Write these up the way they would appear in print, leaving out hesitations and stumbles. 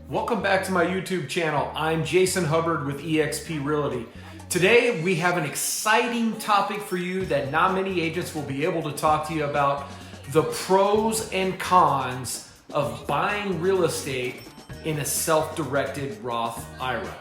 Welcome back to my YouTube channel. I'm Jason Hubbard with eXp Realty. Today we have an exciting topic for you that not many agents will be able to talk to you about: the pros and cons of buying real estate in a self-directed Roth IRA.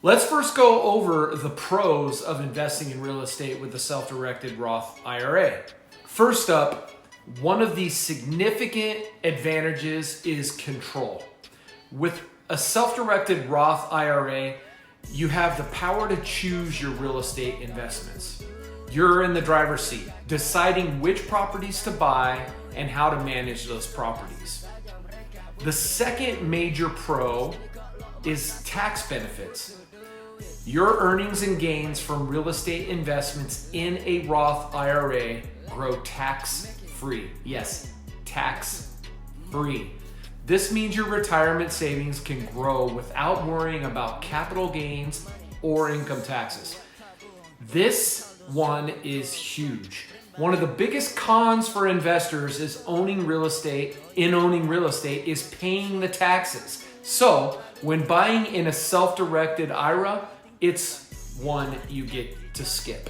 Let's first go over the pros of investing in real estate with the self-directed Roth IRA. First up, one of the significant advantages is control. With a self-directed Roth IRA, you have the power to choose your real estate investments. You're in the driver's seat, deciding which properties to buy and how to manage those properties. The second major pro is tax benefits. Your earnings and gains from real estate investments in a Roth IRA grow tax-free. Yes, tax-free. This means your retirement savings can grow without worrying about capital gains or income taxes. This one is huge. One of the biggest cons for investors is owning real estate is paying the taxes. So when buying in a self-directed IRA, it's one you get to skip.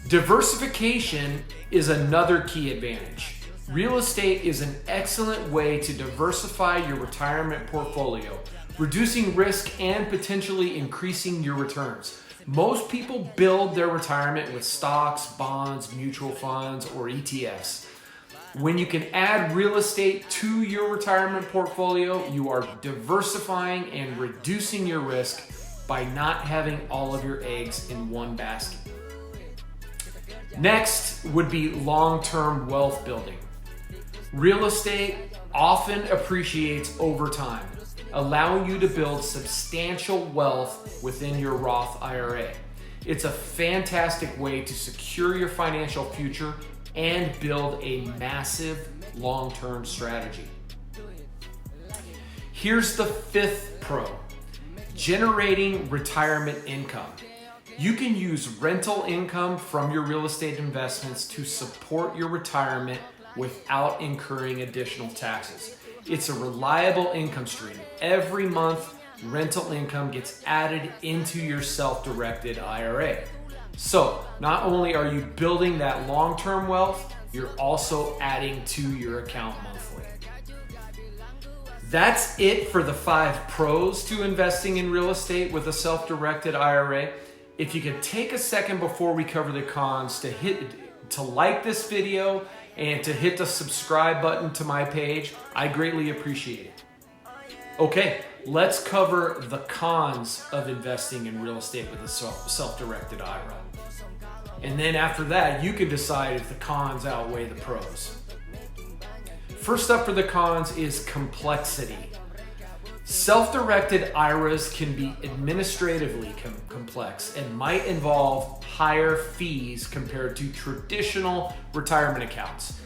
Diversification is another key advantage. Real estate is an excellent way to diversify your retirement portfolio, reducing risk and potentially increasing your returns. Most people build their retirement with stocks, bonds, mutual funds, or ETFs. When you can add real estate to your retirement portfolio, you are diversifying and reducing your risk by not having all of your eggs in one basket. Next would be long-term wealth building. Real estate often appreciates over time, allowing you to build substantial wealth within your Roth IRA. It's a fantastic way to secure your financial future and build a massive long-term strategy. Here's the fifth pro: generating retirement income. You can use rental income from your real estate investments to support your retirement without incurring additional taxes. It's a reliable income stream. Every month, rental income gets added into your self-directed IRA. So not only are you building that long-term wealth, you're also adding to your account monthly. That's it for the 5 pros to investing in real estate with a self-directed IRA. If you could take a second before we cover the cons to like this video and to hit the subscribe button to my page, I greatly appreciate it. Okay, let's cover the cons of investing in real estate with a self-directed IRA. And then after that, you can decide if the cons outweigh the pros. First up for the cons is complexity. Self-directed IRAs can be administratively complex and might involve higher fees compared to traditional retirement accounts.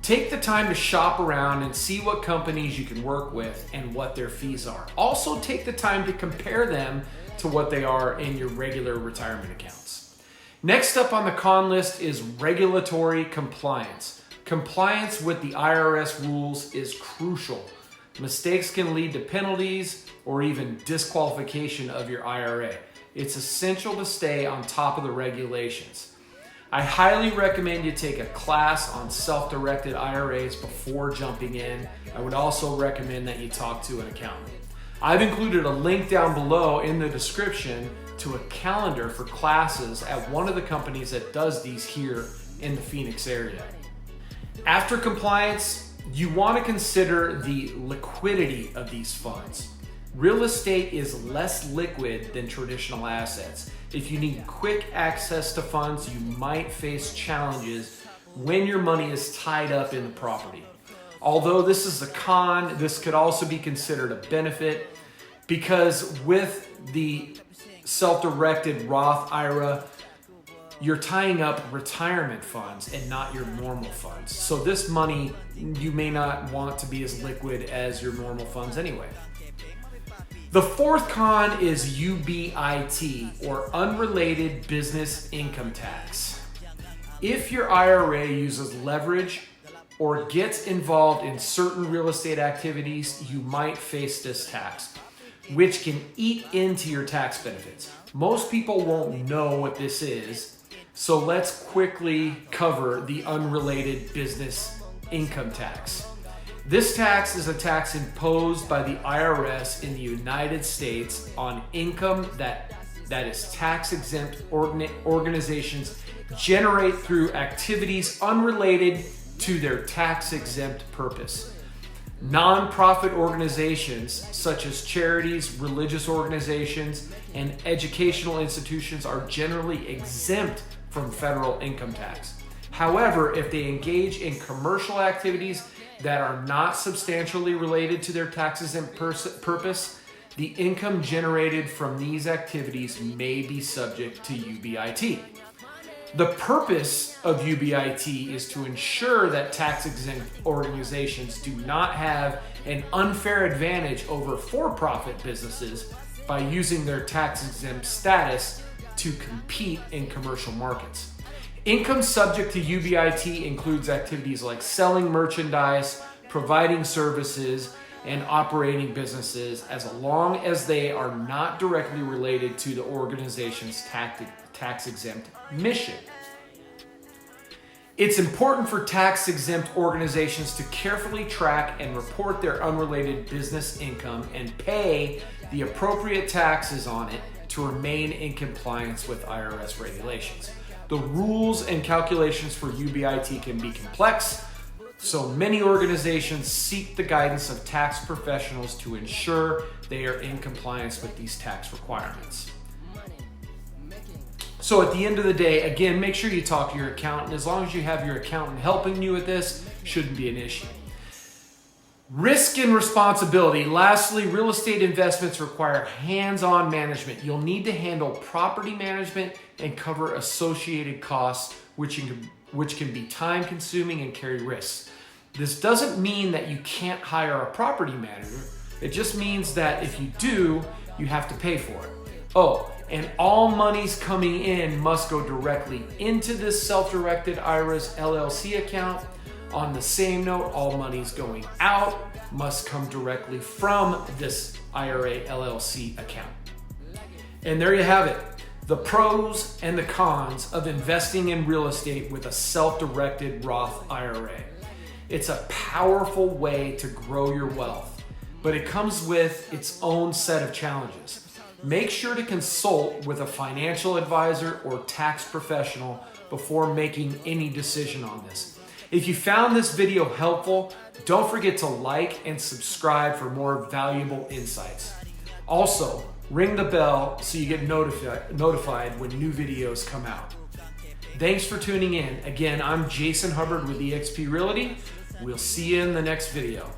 Take the time to shop around and see what companies you can work with and what their fees are. Also, take the time to compare them to what they are in your regular retirement accounts. Next up on the con list is regulatory compliance. Compliance with the IRS rules is crucial. Mistakes can lead to penalties or even disqualification of your IRA. It's essential to stay on top of the regulations. I highly recommend you take a class on self-directed IRAs before jumping in. I would also recommend that you talk to an accountant. I've included a link down below in the description to a calendar for classes at one of the companies that does these here in the Phoenix area. After compliance, you want to consider the liquidity of these funds. Real estate is less liquid than traditional assets. If you need quick access to funds, you might face challenges when your money is tied up in the property. Although this is a con, this could also be considered a benefit, because with the self-directed Roth IRA, you're tying up retirement funds and not your normal funds. So this money, you may not want to be as liquid as your normal funds anyway. The fourth con is UBIT, or unrelated business income tax. If your IRA uses leverage or gets involved in certain real estate activities, you might face this tax, which can eat into your tax benefits. Most people won't know what this is, so let's quickly cover the unrelated business income tax. This tax is a tax imposed by the IRS in the United States on income that is tax-exempt organizations generate through activities unrelated to their tax-exempt purpose. Non-profit organizations such as charities, religious organizations, and educational institutions are generally exempt from federal income tax. However, if they engage in commercial activities that are not substantially related to their tax-exempt purpose, the income generated from these activities may be subject to UBIT. The purpose of UBIT is to ensure that tax-exempt organizations do not have an unfair advantage over for-profit businesses by using their tax-exempt status to compete in commercial markets. Income subject to UBIT includes activities like selling merchandise, providing services, and operating businesses, as long as they are not directly related to the organization's tax-exempt mission. It's important for tax-exempt organizations to carefully track and report their unrelated business income and pay the appropriate taxes on it to remain in compliance with IRS regulations. The rules and calculations for UBIT can be complex, so many organizations seek the guidance of tax professionals to ensure they are in compliance with these tax requirements. So at the end of the day, again, make sure you talk to your accountant. As long as you have your accountant helping you with this, shouldn't be an issue. Risk and responsibility. Lastly, real estate investments require hands-on management. You'll need to handle property management and cover associated costs, which can be time-consuming and carry risks. This doesn't mean that you can't hire a property manager. It just means that if you do, you have to pay for it. Oh, and all monies coming in must go directly into this Self-Directed IRA's LLC account. On the same note, all monies going out must come directly from this IRA LLC account. And there you have it, the pros and the cons of investing in real estate with a self-directed Roth IRA. It's a powerful way to grow your wealth, but it comes with its own set of challenges. Make sure to consult with a financial advisor or tax professional before making any decision on this. If you found this video helpful, don't forget to like and subscribe for more valuable insights. Also, ring the bell so you get notified when new videos come out. Thanks for tuning in. Again, I'm Jason Hubbard with eXp Realty. We'll see you in the next video.